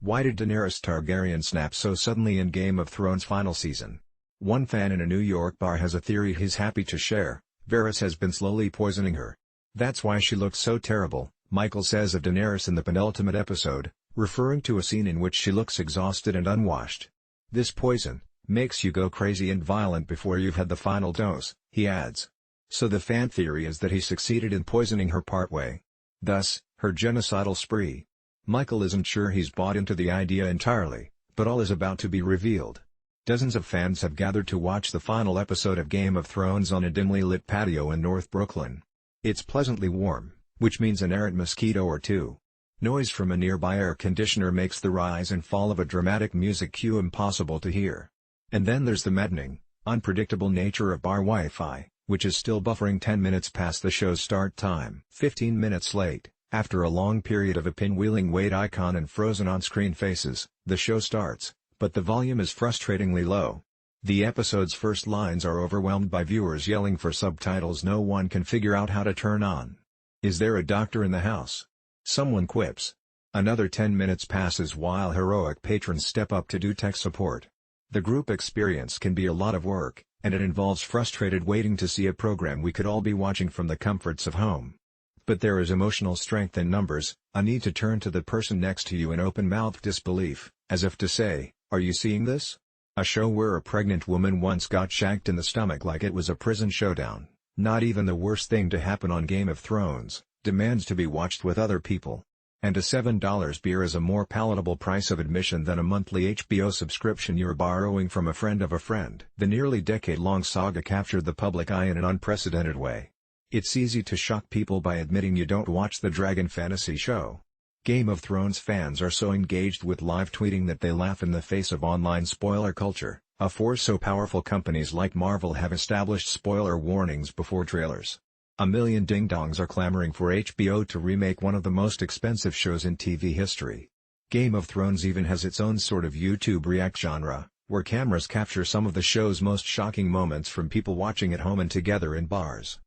Why did Daenerys Targaryen snap so suddenly in Game of Thrones final season? One fan in a New York bar has a theory he's happy to share. Varys has been slowly poisoning her. That's why she looks so terrible, Michael says of Daenerys in the penultimate episode, referring to a scene in which she looks exhausted and unwashed. This poison makes you go crazy and violent before you've had the final dose, he adds. So the fan theory is that he succeeded in poisoning her partway. Thus, her genocidal spree. Michael isn't sure he's bought into the idea entirely, but all is about to be revealed. Dozens of fans have gathered to watch the final episode of Game of Thrones on a dimly lit patio in North Brooklyn. It's pleasantly warm, which means an errant mosquito or two. Noise from a nearby air conditioner makes the rise and fall of a dramatic music cue impossible to hear. And then there's the maddening, unpredictable nature of bar Wi-Fi, which is still buffering 10 minutes past the show's start time. 15 minutes late, after a long period of a pinwheeling wait icon and frozen on-screen faces, the show starts, but the volume is frustratingly low. The episode's first lines are overwhelmed by viewers yelling for subtitles no one can figure out how to turn on. Is there a doctor in the house? Someone quips. Another 10 minutes passes while heroic patrons step up to do tech support. The group experience can be a lot of work, and it involves frustrated waiting to see a program we could all be watching from the comforts of home. But there is emotional strength in numbers, a need to turn to the person next to you in open-mouthed disbelief, as if to say, "Are you seeing this?" A show where a pregnant woman once got shanked in the stomach like it was a prison showdown, not even the worst thing to happen on Game of Thrones, demands to be watched with other people. And a $7 beer is a more palatable price of admission than a monthly HBO subscription you're borrowing from a friend of a friend. The nearly decade-long saga captured the public eye in an unprecedented way. It's easy to shock people by admitting you don't watch the Dragon Fantasy show. Game of Thrones fans are so engaged with live tweeting that they laugh in the face of online spoiler culture, a force so powerful companies like Marvel have established spoiler warnings before trailers. A million ding-dongs are clamoring for HBO to remake one of the most expensive shows in TV history. Game of Thrones even has its own sort of YouTube React genre, where cameras capture some of the show's most shocking moments from people watching at home and together in bars.